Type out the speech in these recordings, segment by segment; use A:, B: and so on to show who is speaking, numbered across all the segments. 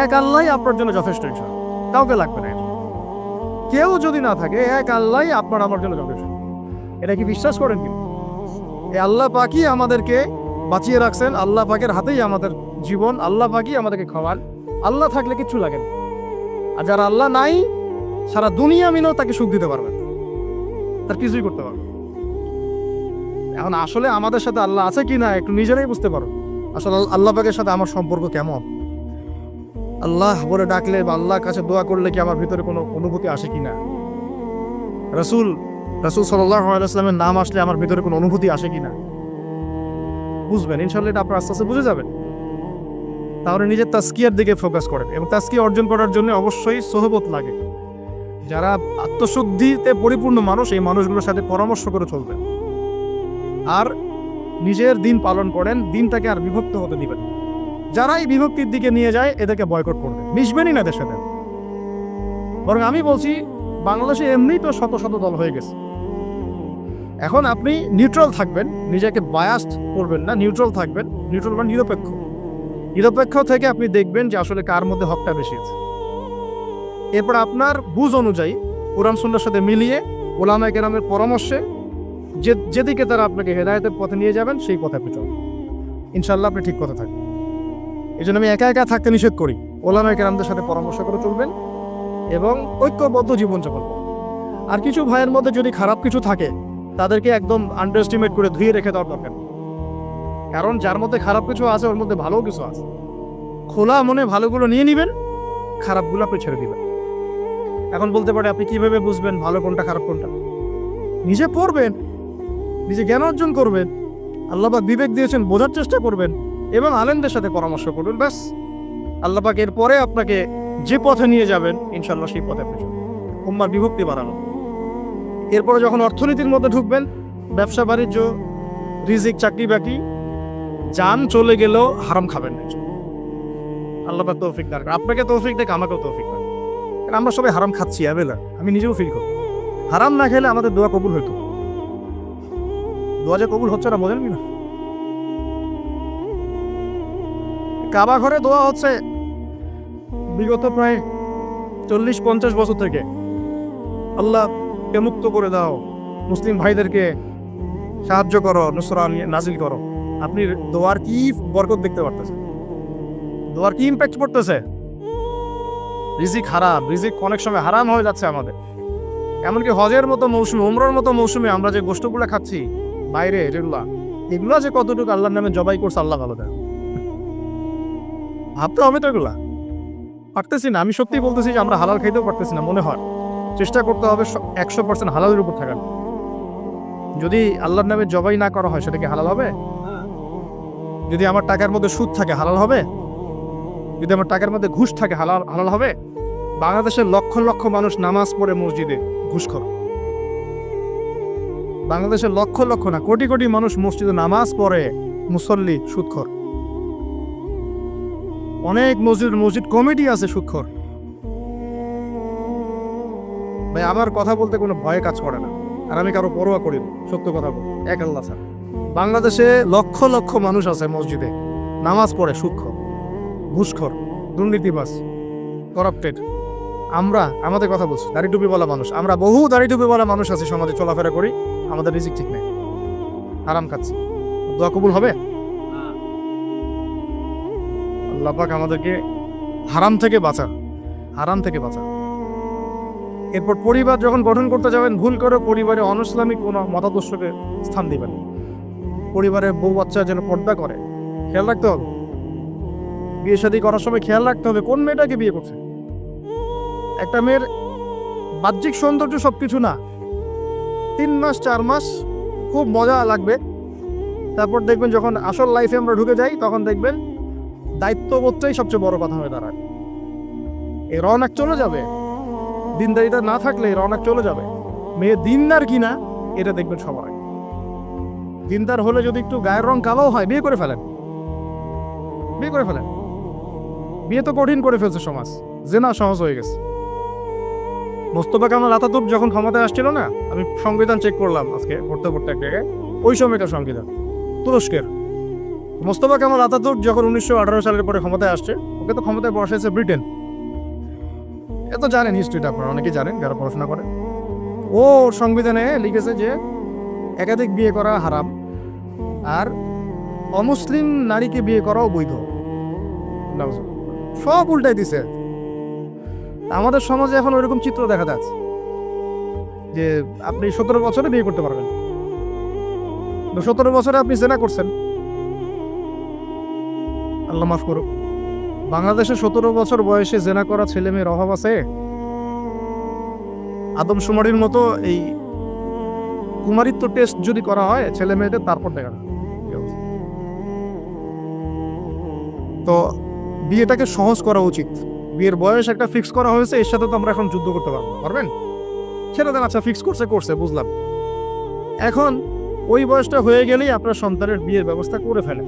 A: এক আল্লাহই আপনার জন্য যথেষ্ট, ইনশাআল্লাহ কাউকে লাগবে না। কেউ যদি না থাকে, এক আল্লাহই আপনার আমার জন্য যথেষ্ট। এটা কি বিশ্বাস করেন? কিন্তু এই আল্লাহ পাকই আমাদেরকে বাঁচিয়ে রাখছেন, আল্লাহ পাকের হাতেই আমাদের জীবন, আল্লাহ পাকই আমাদেরকে খাওয়ান। আল্লাহ থাকলে কিচ্ছু লাগে না। আর যারা আল্লাহ নাই, সারা দুনিয়া মিলেও তাকে সুখ দিতে পারবে, তার কিছুই করতে পারবে। এখন আসলে আমাদের সাথে আল্লাহ আছে কি না একটু নিজেরাই বুঝতে পারো। আসলে আল্লাহ পাকের সাথে আমার সম্পর্ক কেমন, আল্লাহ বলে ডাকলে বা আল্লাহর কাছে দোয়া করলে কি আমার ভিতরে কোনো অনুভূতি আসে কিনা, রাসূল সাল্লাল্লাহু আলাইহি ওয়াসাল্লামের নাম আসলে আমার ভিতরে কোনো অনুভূতি আসে কিনা, বুঝবেন ইনশাআল্লাহ। এটা আপনার আস্তে আস্তে বুঝে যাবেন। তাহলে নিজের তাজকিয়ার দিকে ফোকাস করেন। এবং তাজকিয়া অর্জন করার জন্য অবশ্যই সোহবত লাগে। যারা আত্মশুদ্ধিতে পরিপূর্ণ মানুষ, এই মানুষগুলোর সাথে পরামর্শ করে চলবেন। আর নিজের দিন পালন করেন, দিনটাকে আর বিভক্ত হতে দিবেন। যারা এই বিভক্তির দিকে নিয়ে যায় এদেরকে বয়কট করবে, মিশবেনই না এদের সাথে। বরং আমি বলছি, বাংলাদেশে এমনিই তো শত শত দল হয়ে গেছে। এখন আপনি নিউট্রাল থাকবেন, নিজেকে বায়াসড করবেন না, নিউট্রাল থাকবেন। নিউট্রাল মানে নিরপেক্ষ থেকে আপনি দেখবেন যে আসলে কার মধ্যে হকটা বেশি আছে। এরপর আপনার বুঝ অনুযায়ী কোরআন সুন্নাহর সাথে মিলিয়ে উলামায়ে কেরামের পরামর্শে যেদিকে তারা আপনাকে হেদায়েতের পথে নিয়ে যাবেন সেই পথে আপনি চলবেন। ইনশাআল্লাহ আপনি ঠিক পথে থাকবেন। এই জন্য আমি একা একা থাকতে নিষেধ করি। উলামায়ে কেরামদের সাথে পরামর্শ করে চলবেন এবং ঐক্যবদ্ধ জীবনযাপন করবেন। আর কিছু ভাইয়ের মধ্যে যদি খারাপ কিছু থাকে, তাদেরকে একদম আন্ডার এস্টিমেট করে ধুয়ে রেখে দেওয়ার দরকার। কারণ যার মধ্যে খারাপ কিছু আছে ওর মধ্যে ভালো কিছু আছে। খোলা মনে ভালোগুলো নিয়ে নেবেন, খারাপগুলো আপনি ছেড়ে দিবেন। এখন বলতে পারে আপনি কিভাবে বুঝবেন ভালো কোনটা খারাপ কোনটা? নিজে পড়বেন, নিজে জ্ঞান অর্জন করবেন, আল্লাহ পাক বিবেক দিয়েছেন, বোঝার চেষ্টা করবেন এবং আলেমদের সাথে পরামর্শ করবেন। ব্যাস, আল্লাহ পাক এরপরে আপনাকে যে পথে নিয়ে যাবেন ইনশাআল্লাহ সেই পথে আপনি চলবেন। উম্মার বিভক্তি বাড়ানো। এরপরে যখন অর্থনীতির মধ্যে ঢুকবেন, ব্যবসা বাণিজ্য, রিজিক, চাকরি বাকরি, জান চলে গেলেও হারাম খাবেন না। আল্লাহ পাক তৌফিক দান করেন, আপনাকে তৌফিক দেখ, আমাকেও তৌফিক দান। আমরা সবাই হারাম খাচ্ছি, আমি নিজেও ফিল করি। হারাম না খেলে আমাদের দোয়া কবুল হইতো। দোয়া যে কবুল হচ্ছে না বোঝেন কি না? কাবা ঘরে দোয়া হচ্ছে বিগত প্রায় 40-50 বছর থেকে। আল্লাহকে মুক্ত করে দাও, মুসলিম ভাইদেরকে সাহায্য করো, নুসরা নাজিল করো। আপনি দোয়ার কি বরকত দেখতে পারতেছেন? দোয়ার কি ইম্প্যাক্ট পড়তেছে? রিজিক হারাম, রিজিক অনেক সময় হারাম হয়ে যাচ্ছে আমাদের। এমনকি হজের মতো মৌসুমে, উমরার মতো মৌসুমে আমরা যে গোষ্ঠগুলো খাচ্ছি বাইরে, এগুলা যে কতটুকু আল্লাহর নামে জবাই করছে আল্লাহ ভালো দেয়। ভাবতে হবে তো, এগুলা পারতেছি না। আমি সত্যি বলতেছি যে আমরা হালাল খাইতেও পারতেছি না। মনে হয় চেষ্টা করতে হবে 100% হালালের উপর থাকার। যদি আল্লাহর নামে জবাই না করা হয় সেটা কি হালাল হবে? যদি আমার টাকার মধ্যে সুদ থাকে হালাল হবে? যদি আমার টাকার মধ্যে ঘুষ থাকে হালাল হবে? বাংলাদেশের লক্ষ লক্ষ মানুষ নামাজ পড়ে মসজিদে ঘুষখোর। বাংলাদেশের লক্ষ লক্ষ না, কোটি কোটি মানুষ মসজিদে নামাজ পড়ে মুসল্লি সুদখোর। অনেক মসজিদ কমিটি আছে সুদখোর। ভাই আমার কথা বলতে কোনো ভয় কাজ করে না, আর আমি কারো পরোয়া করি না। সত্য কথা বল, এক আল্লাহ স্যার। বাংলাদেশে লক্ষ লক্ষ মানুষ আছে মসজিদে নামাজ পড়ে সুদখোর, ঘুষখোর, দুর্নীতিবাজ, করাপ্টেড। আমাদের কথা বলছি, দাড়ি টুপি বলা মানুষ, আমরা বহু দাড়ি টুপি বলা মানুষ আছে সমাজে চলাফেরা করি, আমাদের রিজিক ঠিক নেই, হারাম খাচ্ছি। দোয়া কবুল হবে? আল্লাহ পাক আমাদেরকে হারাম থেকে বাঁচান। এরপর পরিবার যখন গঠন করতে যাবেন, ভুল করে পরিবারে অনইসলামিক কোনো মতাদর্শকে স্থান দিবেন। পরিবারের বউ বাচ্চা যেন পর্দা করে, খেয়াল রাখতে হবে। বিয়ে শাদী করার সময় খেয়াল রাখতে হবে কোন মেয়েটাকে বিয়ে করছে। একটা মেয়ের বাহ্যিক সৌন্দর্য সবকিছু না। 3 মাস 4 মাস খুব মজা লাগবে, তারপর দেখবেন যখন আসল লাইফে আমরা ঢুকে যাই তখন দেখবেন দায়িত্ববোধটাই সবচেয়ে বড় কথা হয়ে দাঁড়ায়। এই রওনাক চলে যাবে, দিনদারিতা না থাকলে রওনাক চলে যাবে। মেয়ে দিনদার কিনা এটা দেখবেন সবাই। দিনদার হলে যদি একটু গায়ের রং কালোও হয়, বিয়ে করে ফেলেন। বিয়ে তো কঠিন করে ফেলছে সমাজ, জেনা সহজ হয়ে গেছে। মোস্তফা কামাল আতাতুর্ক যখন ক্ষমতায় আসছিল না, আমি সংবিধান চেক করলাম আজকে পড়তে একটা জায়গায়, ওই সময়কার সংবিধান তুরস্কের মোস্তফা কামাল আতাতুর্ক যখন 1918 সালের পরে ক্ষমতায় আসছে, ওকে তো ক্ষমতায় বসাইছে ব্রিটেন। এত জানেন হিস্ট্রিটা, আপনারা অনেকেই জানেন যারা পড়াশোনা করে। ও সংবিধানে লিখেছে যে একাধিক বিয়ে করা হারাম, আর অমুসলিম নারীকে বিয়ে করাও বৈধ। সব উল্টাই দিছে। আমাদের সমাজে এখন ওইরকম চিত্র দেখা যাচ্ছে যে আপনি 17 বছরে বিয়ে করতে পারবেন, 17 বছরে আপনি জেনা করছেন, আল্লাহ মাফ করুক। বাংলাদেশে 17 বছর বয়সে জেনা করা ছেলে মেয়ের অভাব আছে? আদমশুমারির মতো এই কুমারিত্ব টেস্ট যদি করা হয় ছেলে মেয়েদের, তারপর দেখা যায়। তো বিয়েটাকে সহজ করা উচিত। বিয়ের বয়স একটা ফিক্স করা হয়েছে, এর সাথে তো আমরা এখন যুদ্ধ করতে পারবো, পারবেন? ছেলেদের আচ্ছা ফিক্স করছে বুঝলাম, এখন ওই বয়সটা হয়ে গেলেই আপনার সন্তানের বিয়ের ব্যবস্থা করে ফেলেন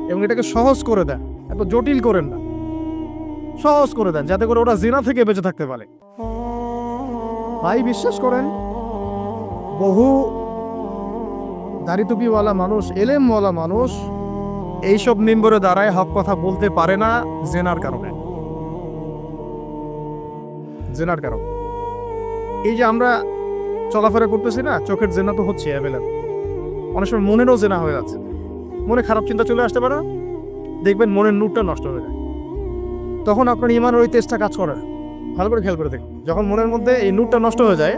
A: এবং এটাকে সহজ করে দেন, এত জটিল করেন না, সহজ করে দেন যাতে করে ওরা জিনা থেকে বেঁচে থাকতে পারে। ভাই বিশ্বাস করেন, বহু দাড়ি টুপিওয়ালা মানুষ, এলেমওয়ালা মানুষ এইসব মিম্বরে দাঁড়ায় হক কথা বলতে পারে না জেনার কারণে। জেনার কারণ এই যে আমরা চলাফেরা করতেছি না, চোখের জেনা তো হচ্ছে অ্যাভেলেবল, অনেক সময় মনেরও জেনা হয়ে যাচ্ছে। মনে খারাপ চিন্তা চলে আসতে পারে, দেখবেন মনের নূরটা নষ্ট হয়ে যায়, তখন আপনার ইমানের ওই তেজটা কাজ করে। ভালো করে খেয়াল করে দেখুন, যখন মনের মধ্যে এই নূরটা নষ্ট হয়ে যায়,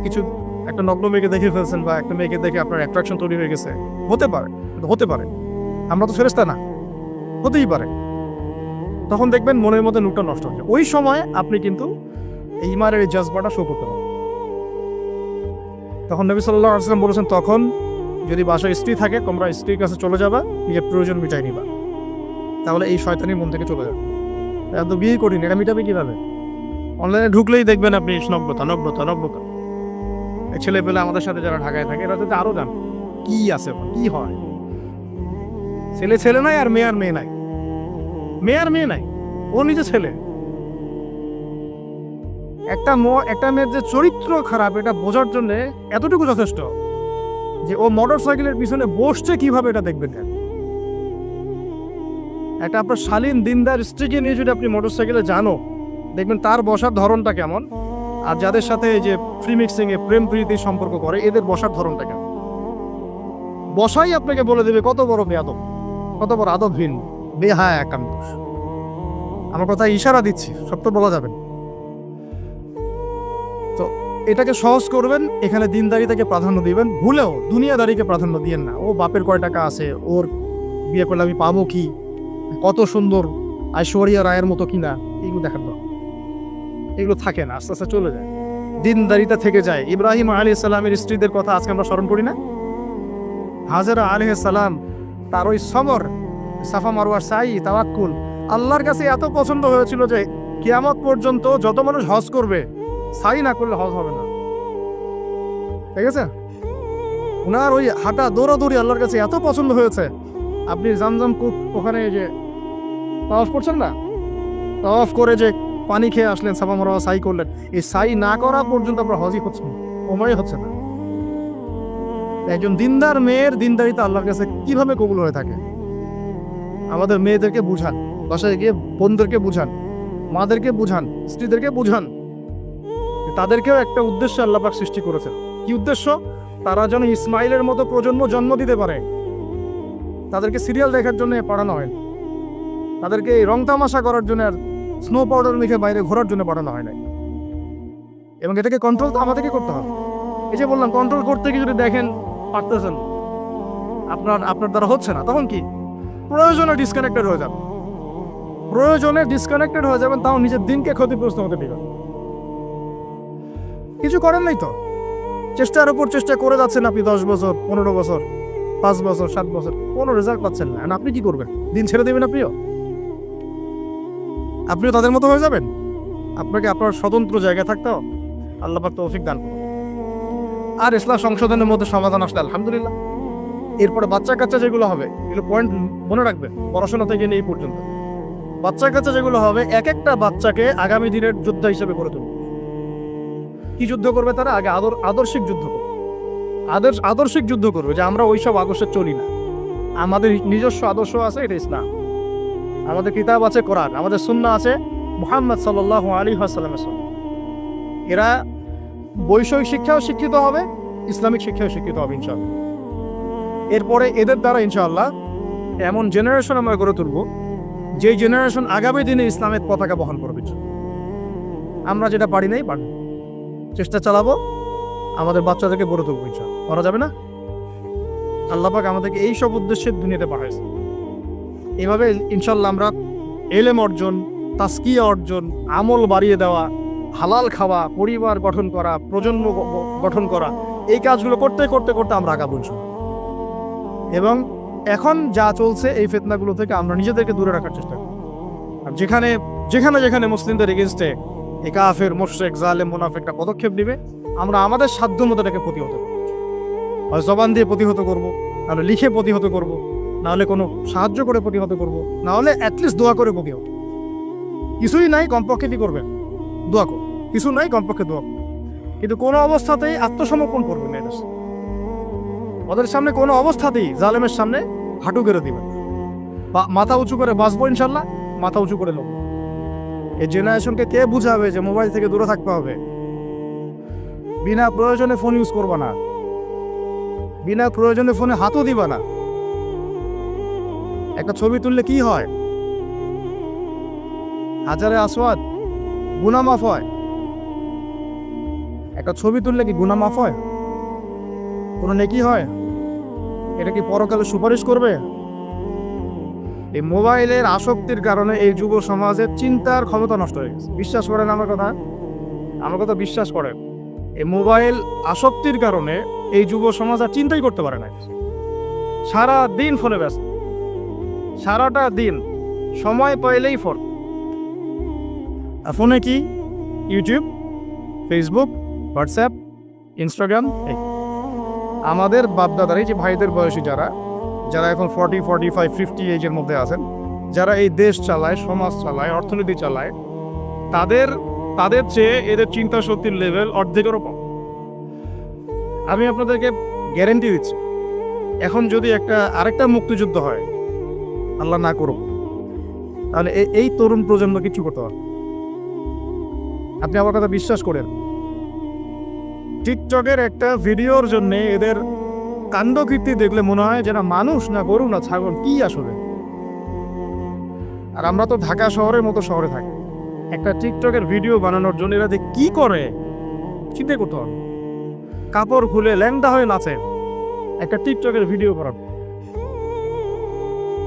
A: কিছু একটা নগ্ন মেয়েকে দেখে ফেলছেন বা একটা মেয়েকে দেখে আপনার অ্যাট্রাকশন তৈরি হয়ে গেছে, হতে পারে, আমরা তো ফেরেশতা না, হতেই পারে, তখন দেখবেন মনের মধ্যে নূরটা নষ্ট হয়ে যায়। ওই সময় আপনি কিন্তু এই ইমানের এই জজবাটা শো করতে হবে। তখন নবী সাল্লাল্লাহু আলাইহি ওয়াসাল্লাম বলেছেন, তখন যদি বাসায় স্ত্রী থাকে তোমরা স্ত্রীর কাছে চলে যাবা, নিজের প্রয়োজন মিটাই নিবা, তাহলে এই শয়তানি মন থেকে চলে যাবে। এত বিয়ে করিনি, এটা মিটাবে কিভাবে? অনলাইনে ঢুকলেই দেখবেন আপনি নগ্নতা। ছেলে পেলে আমাদের সাথে যারা ঢাকায় থাকে এরা তো আরো জান কি আছে, কি হয়। ছেলে নাই আর মেয়ে নাই, মেয়ে নাই, ও নিজে ছেলে। একটা মেয়ের যে চরিত্র খারাপ এটা বোঝার জন্য এতটুকু যথেষ্ট যে ও মোটর সাইকেলের পিছনে বসছে কিভাবে, এটা দেখবেন। একটা আপনার শালীন দিনদার স্ত্রীকে নিয়ে যদি আপনি মোটর সাইকেলে জানো, দেখবেন তার বসার ধরনটা কেমন, আর যাদের সাথে যে ফ্রি মিক্সিং এ প্রেম প্রীতির সম্পর্ক করে এদের বসার ধরনটা কেমন। বসাই আপনাকে বলে দেবে কত বড় বেয়াদব, কত বড় আদবহীন, বেহায়া এক মানুষ। আমার কথা ইশারা দিচ্ছি, সব তো বলা যাবে। তো এটাকে সহজ করবেন, এখানে দিনদারিতাকে প্রাধান্য দিবেন, ভুলেও দুনিয়াদারিকে প্রাধান্য দিয়েন না। ও বাপের কয় টাকা আছে, ওর বিয়ে করলে আমি পাবো কি, কত সুন্দর ঐশ্বরিয়া রায়ের মতো কিনা, এগুলো দেখার দরকার। এগুলো থাকে না, আস্তে আস্তে চলে যায়, দিনদারিতা থেকে যায়। ইব্রাহিম আলাইহিস সালামের স্ত্রীদের কথা আজকে আমরা স্মরণ করি না? হাজেরা আলাইহিস সালাম, তার ওই সবর, সাফা মারওয়ার সাই, তাওয়াক্কুল আল্লাহর কাছে এত পছন্দ হয়েছিল যে কিয়ামত পর্যন্ত যত মানুষ হজ করবে, সাই না করলে হজ হবে না। ঠিক আছে, ওনার ওই হাঁটা দৌড়াদৌড়ি আল্লাহর কাছে এত পছন্দ হয়েছে। আপনি জামজাম কূপ ওখানে যে তাওয়াফ করছেন না, তাওয়াফ করে যে পানি খেয়ে আসলেন, সাফা মারওয়া সাই করলেন, এই সাই না করা পর্যন্ত আপনার হজই হচ্ছে না, ওমরাই হচ্ছে না। একজন দিনদার মেয়ের দিনদারিতা আল্লাহর কাছে কিভাবে কবুল হয়ে থাকে, আমাদের মেয়েদেরকে বুঝান, বাসায় গিয়ে বোনদেরকে বুঝান, মাদেরকে বুঝান, স্ত্রীদেরকে বুঝান, তাদেরকেও একটা উদ্দেশ্য আল্লাহ পাক সৃষ্টি করেছে। কি উদ্দেশ্য? তারা যেন ইসমাইলের মতো প্রজন্ম জন্ম দিতে পারে। তাদেরকে সিরিয়াল দেখার জন্য পড়ানো হয়, তাদেরকে রং তামাশা করার জন্য আর স্নো পাউডার মেখে বাইরে ঘোরার জন্য পড়ানো হয় না। এবং এটাকে কন্ট্রোল তো আমাদেরকে করতে হবে। এই যে বললাম, কন্ট্রোল করতে গিয়ে যদি দেখেন পারতেছেন, আপনার দ্বারা হচ্ছে না, তখন কি প্রয়োজনে ডিসকানেক্টেড হয়ে যাবেন, তাও নিজের দিনকে ক্ষতিগ্রস্ত হতে দিবেন। কিছু করেন নাই তো, চেষ্টার উপর চেষ্টা করে যাচ্ছেন আপনি 10 বছর, 15 বছর, 5 বছর, 7 বছর, কোনো রেজাল্ট পাচ্ছেন না। আপনি কি করবেন? দিন ছেড়ে দেবেন? আপনিও তাদের মতো হয়ে যাবেন? আপনাকে আপনার স্বতন্ত্র জায়গায় থাকতে হবে। আল্লাহ পাক তৌফিক দান করুন। আর ইসলাম সংশোধনের মধ্যে সমাধান আসলে আলহামদুলিল্লাহ। এরপরে বাচ্চা কাচ্চা যেগুলো হবে, এগুলো পয়েন্ট মনে রাখবেন, পড়াশোনা থেকে নিয়ে এই পর্যন্ত বাচ্চা কাচ্চা যেগুলো হবে, এক একটা বাচ্চাকে আগামী দিনের যোদ্ধা হিসেবে গড়ে তুলবে। কি যুদ্ধ করবে তারা? আগে আদর্শিক যুদ্ধ করবে, আদর্শিক যুদ্ধ করবে, যে আমরা ওইসব আদর্শে চলি না, আমাদের নিজস্ব আদর্শ আছে, এটা ইসলাম। আমাদের কিতাব আছে কোরআন, আমাদের সুন্নাহ আছে মুহাম্মদ সাল্লাল্লাহু আলাইহি ওয়াসাল্লামের সুন্নাহ। এরা বৈষয়িক শিক্ষাও শিক্ষিত হবে, ইসলামিক শিক্ষাও শিক্ষিত হবে ইনশাআল্লাহ। এরপরে এদের দ্বারা ইনশাআল্লাহ এমন জেনারেশন আমরা গড়ে তুলব, যে জেনারেশন আগামী দিনে ইসলামের পতাকা বহন করবে। আমরা যেটা পারি নাই, পারব, চেষ্টা চালাবো, আমাদের বাচ্চাদেরকে গড়ে তুলবো ইনশাআল্লাহ। করা যাবে না? আল্লাহ পাক আমাদেরকে এই সব উদ্দেশ্যে দুনিয়াতে পাঠাইছে। এভাবে ইনশাআল্লাহ আমরা এলেম অর্জন, তাসকিয়া অর্জন, আমল বাড়িয়ে দেওয়া, হালাল খাওয়া, পরিবার গঠন করা, প্রজন্ম গঠন করা, এই কাজগুলো করতে করতে করতে আমরা আগাবো ইনশাআল্লাহ। এবং এখন যা চলছে এই ফিতনাগুলো থেকে আমরা নিজেদেরকে দূরে রাখার চেষ্টা করি। আর যেখানে যেখানে যেখানে মুসলিমদের এগেনস্টে এই কাফের, মুশরিক, জালেম, মুনাফিকরা পদক্ষেপ নেবে, আমরা আমাদের সাধ্য মতো এটাকে প্রতিহত করব। হয় জবান দিয়ে প্রতিহত করব, নাহলে লিখে প্রতিহত করব, নাহলে কোনো সাহায্য করে প্রতিহত করব, নাহলে অ্যাটলিস্ট দোয়া করে প্রতিহত। কিছুই নাই, কমপক্ষে কি করবেন? দোয়া করুন। কিছু নাই, কমপক্ষে দোয়া করুন। কিন্তু কোনো অবস্থাতেই আত্মসমর্পণ করবেন না। ওদের সামনে কোনো অবস্থাতেই জালেমের সামনে হাঁটু গেড়ে দিবেন, মাথা উঁচু করে বাঁচবো ইনশাল্লাহ, মাথা উঁচু করে নেব। এই জেনারেশনকে কে বুঝাবে যে মোবাইল থেকে দূরে থাকতে হবে? বিনা প্রয়োজনে ফোন ইউজ করবা না, বিনা প্রয়োজনে ফোনে হাতও দিবা না। একটা ছবি তুললে কি হয়? হাজারে আসওয়াদ, গুনাহ মাফ হয়। একটা ছবি তুললে কি গুনাহ মাফ হয়? কোনো নেকি হয়? এটা কি পরকালে সুপারিশ করবে? এই মোবাইলের আসক্তির কারণে এই যুব সমাজের চিন্তার ক্ষমতা নষ্ট হয়ে গেছে। বিশ্বাস করেন আমার কথা বিশ্বাস করেন। এই মোবাইল আসক্তির কারণে এই যুব সমাজ আর চিন্তাই করতে পারে না। সারা দিন ফোনে ব্যস্ত, সারাটা দিন সময় পাইলেই ফোন। আর ফোনে কি? YouTube, Facebook, WhatsApp, Instagram. আমাদের বাপদাদার এই যে ভাইদের বয়সী যারা এখন 40, 45, 50 এজের মধ্যে আছেন, যারা এই দেশ চালায়, সমাজ চালায়, অর্থনীতি চালায়, তাদের চেয়ে এদের চিন্তা শক্তির লেভেল অর্ধেকেরও কম। আমি আপনাদেরকে গ্যারেন্টি দিচ্ছি, এখন যদি আরেকটা মুক্তিযুদ্ধ হয়, আল্লাহ না করুক, তাহলে এই তরুণ প্রজন্ম কিছু করতে পারবে। আপনি আমার কথা বিশ্বাস করেন। টিকটকের একটা ভিডিওর জন্য এদের কাণ্ডকীর্তি দেখলে মনে হয় যেন মানুষ না গরু না ছাগল, কি আসলে। আর আমরা তো ঢাকা শহরের মতো শহরে থাকি, একটা টিকটকের ভিডিও বানানোর জন্য এরা যে কি করে চিন্তা করতে হবে। কাপড় খুলে ল্যাংটা হয়ে নাচে একটা টিকটকের ভিডিও করার।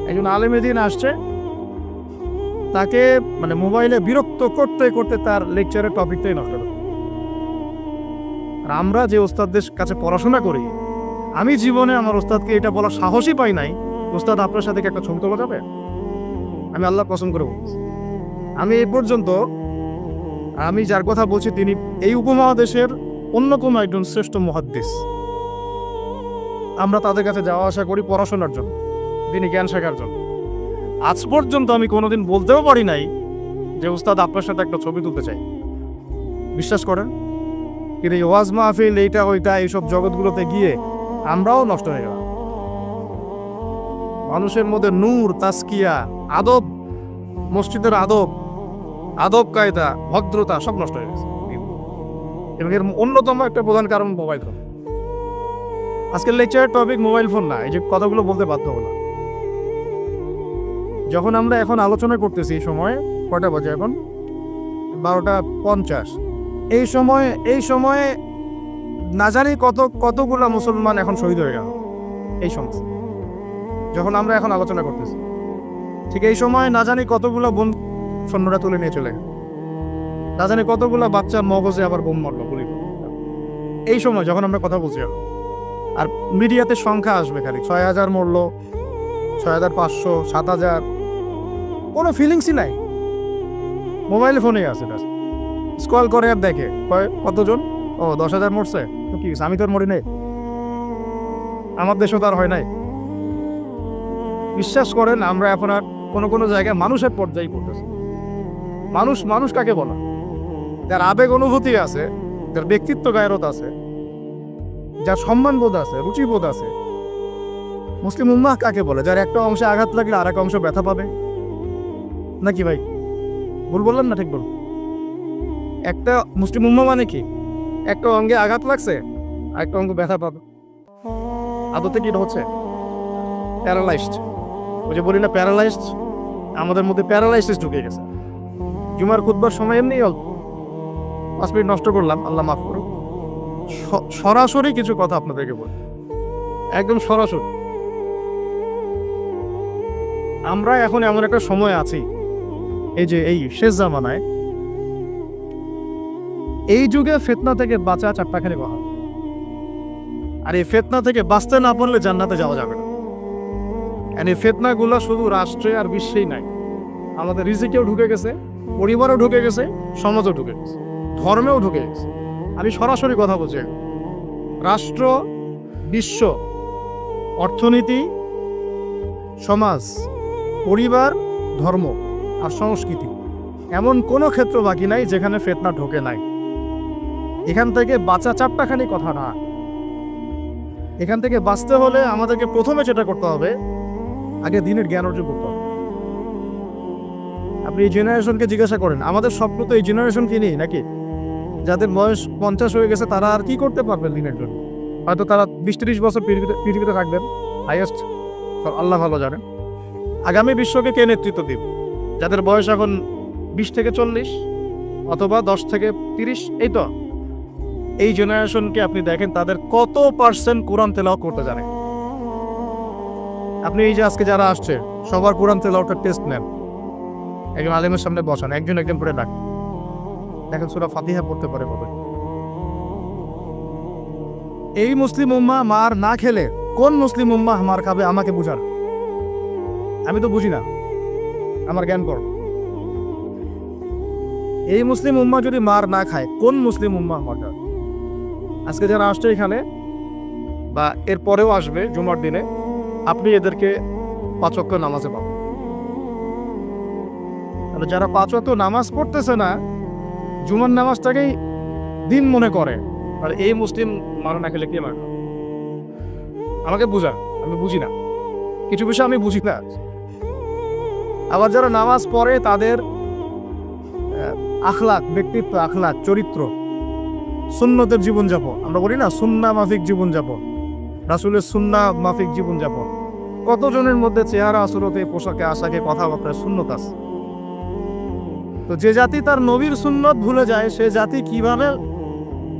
A: একজন আলেমে দিন আসছে, তাকে মানে মোবাইলে বিরক্ত করতে করতে তার লেকচারের টপিকটাই নষ্ট করে। আর আমরা যে ওস্তাদদের কাছে পড়াশোনা করি, আমি জীবনে আমার ওস্তাদকে এটা বলার সাহসই পাই নাই, ওস্তাদ আপনার সাথে একটা ছবি তোলা যাবে? আমি আল্লাহ পছন্দ করে বলছি। আমি এই পর্যন্ত, আমি যার কথা বলছি তিনি এই উপমহাদেশের অন্যতম একজন শ্রেষ্ঠ মুহাদ্দিস। আমরা তাদের কাছে যাওয়া আসা করি পড়াশোনার জন্য, তিনি জ্ঞান শেখার জন্য। আজ পর্যন্ত আমি কোনোদিন বলতেও পারি নাই যে উস্তাদ আপনার সাথে একটা ছবি তুলতে চাই। বিশ্বাস করেন। কিন্তু এই ওয়াজ মাহফিল, এইটা ওইটা, এইসব জগৎগুলোতে গিয়ে আমরাও নষ্ট হয়ে গেলাম। মানুষের মধ্যে নূর, তাসকিয়া, আদব, মসজিদের আদব কায়দা, ভদ্রতা সব নষ্ট হয়ে গেছে। এবং এর অন্যতম একটা প্রধান কারণ মোবাইল ফোন। আজকের লেকচারের টপিক মোবাইল ফোন না, এই যে কথাগুলো বলতে বাধ্য হলাম। যখন আমরা এখন আলোচনা করতেছি, সময় কয়টা বাজে এখন? 12:50। এই সময়ে না জানি কতগুলা মুসলমান এখন শহীদ হয়ে গেল। এই সমস্ত যখন আমরা এখন আলোচনা করতেছি, ঠিক এই সময় না জানি কতগুলো বোন সৈন্যরা তুলে নিয়ে চলে গেল, না জানি কতগুলা বাচ্চার মগজে আবার বোম মারলো, গুলি। এই সময় যখন আমরা কথা বলছি, আর মিডিয়াতে সংখ্যা আসবে খালি 6,000 মরলো, 6,500, 7,000, কোনো ফিলিংসই নাই। মোবাইল ফোনে আছে, স্ক্রল করে আর দেখে কতজন, ও 10,000 মরছে, তো কি আমি তো আর মরি নাই, আমার দেশও তো আর হয় নাই। বিশ্বাস করেন, আমরা এখন আর কোনো জায়গায় মানুষের পর্যায়ে পড়তেছি। মানুষ কাকে বলা? যার আবেগ অনুভূতি আছে, যার ব্যক্তিত্ব গায়রত আছে, যার সম্মানবোধ আছে, রুচিবোধ আছে, মুসলিম উম্মাহ কাকে বলে? যার একটা অংশে আঘাত লাগলে আর এক অংশ ব্যথা পাবে নাকি ভাই? ভুল বললাম না ঠিক বল? একটা মুসলিম উম্মাহ মানে কি? একটা অঙ্গে আঘাত লাগছে আর একটা অঙ্গ ব্যথা পাবে। আদতে কি হচ্ছে? প্যারালাইজড। ওই যে বলি না প্যারালাইজড, আমাদের মধ্যে প্যারালাইসিস ঢুকে গেছে। জুমার খুতবার সময় এমনি অল্প 5 মিনিট নষ্ট করলাম, আল্লাহ মাফ করুক। সরাসরি কিছু কথা আপনাদেরকে বলি, একদম সরাসরি। আমরা এখন এমন একটা সময় আছি, এই যে এই শেষ জামানায়, এই যুগে ফিতনা থেকে বাঁচা চারটাখানি কথা। আর এই ফিতনা থেকে বাঁচতে না পারলে জান্নাতে যাওয়া যাবে না। এই ফিতনাগুলো শুধু রাষ্ট্রে আর বিশ্বেই নাই, আমাদের রিজিকেও ঢুকে গেছে, পরিবারও ঢুকে গেছে, সমাজও ঢুকে গেছে, ধর্মেও ঢুকে গেছে। আমি সরাসরি কথা বলছি। রাষ্ট্র, বিশ্ব, অর্থনীতি, সমাজ, পরিবার, ধর্ম আর সংস্কৃতি, এমন কোনো ক্ষেত্র বাকি নাই যেখানে ফিতনা ঢোকে নাই। এখান থেকে বাঁচা চারটাখানি কথা না। এখান থেকে বাঁচতে হলে আমাদেরকে প্রথমে যেটা করতে হবে, আগে দিনের জ্ঞান অর্জন করতে হবে। আপনি এই জেনারেশনকে জিজ্ঞাসা করেন, আমাদের স্বপ্ন তো এই জেনারেশনকে নিয়ে নাকি? যাদের বয়স 50 হয়ে গেছে তারা আর কি করতে পারবেন দিনের জন্য? হয়তো তারা 20-30 বছর পৃথিবীতে থাকবেন হাইয়েস্ট, আল্লাহ ভালো জানেন। আগামী বিশ্বকে কে নেতৃত্ব দিবে? যাদের বয়স এখন 20 থেকে 40 অথবা 10 থেকে 30, এই তো এই জেনারেশনকে আপনি দেখেন তাদের কত পার্সেন্ট কোরআন তেলাওয়াত করতে জানে। আপনি এই যে আজকে যারা আসছে সবার কোরআন তেলাওয়াতের টেস্ট নেন, একজন আলেমের সামনে বসান, একজন করে ডাক, দেখেন সূরা ফাতিহা পড়তে পারে কবে। এই মুসলিম উম্মাহ মার না খেলে কোন মুসলিম উম্মাহ মার খাবে আমাকে বুঝান। আমি তো বুঝি না, আমার জ্ঞান কর। এই মুসলিম উম্মাহ যদি মার না খায় কোন মুসলিম উম্মাহ মার খাবে? আজকে যারা আসছে এখানে বা এর পরেও আসবে জুমার দিনে, আপনি এদেরকে 5 ওয়াক্ত নামাজে পাবেন। তাহলে যারা 5 ওয়াক্ত নামাজ পড়তেছে না, জুমার নামাজটাকেই দিন মনে করে, আর এই মুসলিম মার না খেলে কে মার? আমাকে বুঝা, আমি বুঝি না, কিছু বিষয় আমি বুঝি না। আবার যারা নামাজ পড়ে তাদের আখলাক, ব্যক্তিত্ব, আখলাক, চরিত্র, সুন্নতের জীবনযাপন, আমরা বলি না সুন্নাহ মাফিক জীবনযাপন, রাসূলের সুন্নাহ মাফিক জীবনযাপন, কতজনের মধ্যে চেহারা, আসরতে, পোশাকে, আশাকে, কথাবার্তায় সুন্নত আছে। তো যে জাতি তার নবীর সুন্নত ভুলে যায়, সে জাতি কিভাবে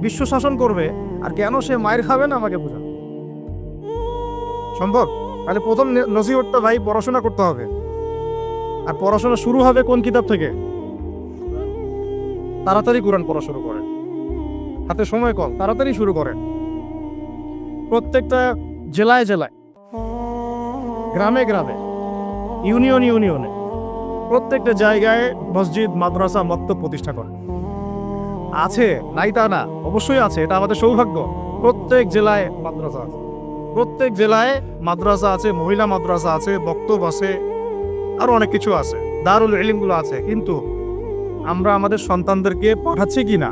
A: বিশ্ব শাসন করবে আর কেন সে মায়ের খাবে না? আমাকে বোঝা সম্ভব? তাহলে প্রথম নসিহতটা ভাই পড়াশোনা করতে হবে। আর পড়াশোনা শুরু হবে কোন কিতাব থেকে? তাড়াতাড়ি কোরআন পড়া শুরু করেন, হাতে সময় কম, তাড়াতাড়ি শুরু করেন। প্রত্যেকটা জেলায় জেলায়, গ্রামে গ্রামে, ইউনিয়নে, প্রত্যেকটা জায়গায় মসজিদ, মাদ্রাসা, মক্তব প্রতিষ্ঠা করেন। আছে, নাই তা না, অবশ্যই আছে, এটা আমাদের সৌভাগ্য। প্রত্যেক জেলায় মাদ্রাসা আছে, প্রত্যেক জেলায় মাদ্রাসা আছে, মহিলা মাদ্রাসা আছে, বক্তব্য আছে, আরো অনেক কিছু আছে, দারুল ইলমগুলো আছে। কিন্তু আমরা আমাদের সন্তানদেরকে পাঠাচ্ছি কি না?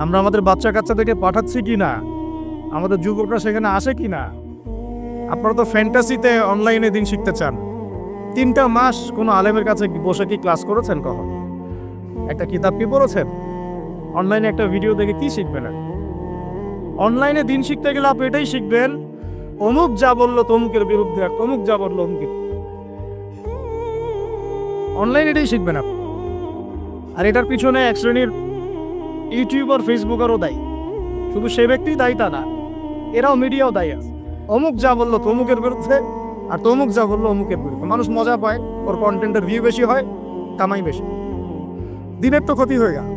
A: আমরা আমাদের বাচ্চা কাচ্চাদেরকে পাঠাচ্ছি কি না? আমাদের যুবকরা সেখানে আসে কি না? আপনারা তো ফ্যান্টাসিতে অনলাইনে দিন শিখতে চান। 3টা মাস কোনো আলেমের কাছে বসে কি ক্লাস করেছেন? কখন একটা কিতাব কি পড়েছেন? অনলাইনে একটা ভিডিও দেখে কি শিখবেন? অনলাইনে দিন শিখতে গেলে আপনি এটাই শিখবেন, অমুক যা বললো তমুকের বিরুদ্ধে, তমুক যা বললো অমুকের। অনলাইনে এটাই শিখবেন আপনি। আর এটার পিছনে এক শ্রেণীর ইউটিউবার, ফেসবুকারও দায়ী। শুধু সে ব্যক্তি দায়ী তা না, এরাও মিডিয়াও দায়ী আছে। অমুক যা বললো তমুকের বিরুদ্ধে আর তমুক যা বললো অমুকের বিরুদ্ধে। মানুষ মজা পায়, ওর কন্টেন্টের ভিউ বেশি হয়, কামাই বেশি, দিনের তো ক্ষতি হয়ে গেল।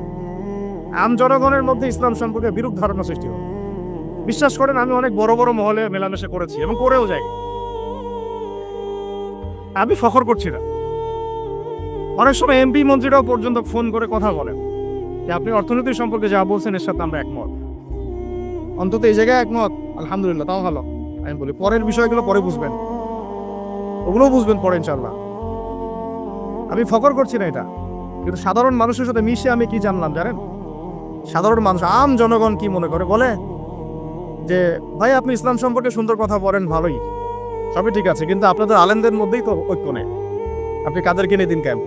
A: আম জনগণের মধ্যে ইসলাম সম্পর্কে বিরূপ ধারণা সৃষ্টি হয়। বিশ্বাস করেন, আমি অনেক বড় বড় মহলে মেলামেশা করেছি এবং করেও যাই। আমি ফখর করছি না, অনেক সময় এমপি মন্ত্রীরাও পর্যন্ত ফোন করে কথা বলেন যে আপনি অর্থনীতি সম্পর্কে যা বলছেন এর সাথে আমরা একমত। অন্তত এই জায়গায় একমত, আলহামদুলিল্লাহ, তাও ভালো। আমি বলি পরের বিষয়গুলো পরে বুঝবেন, ওগুলোও বুঝবেন পরে ইনশাল্লাহ। আমি ফখর করছি না এটা, কিন্তু সাধারণ মানুষের সাথে মিশে আমি কি জানলাম জানেন? সাধারণ মানুষ, আম জনগণ কি মনে করে বলে যে ভাই আপনি ইসলাম সম্পর্কে সুন্দর কথা বলেন, ভালোই, সবই ঠিক আছে, কিন্তু আপনাদের আলেমদের মধ্যেই তো ঐক্য নেই। আপনি কাদেরকে নিয়ে দিন ক্যাম্প?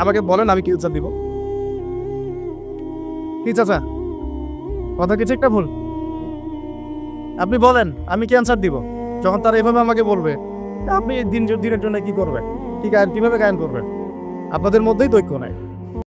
A: আমাকে বলেন, আমি কি উত্তর দিব? কি চাচা, কথা কি ঠিকটা ভুল? আপনি বলেন, আমি কি অ্যান্সার দিব? যখন তারা এভাবে আমাকে বলবে, আপনি দিনের জন্য কি করবেন, কিভাবে গায়ন করবেন? আপনাদের মধ্যেই তো ঐক্য নাই।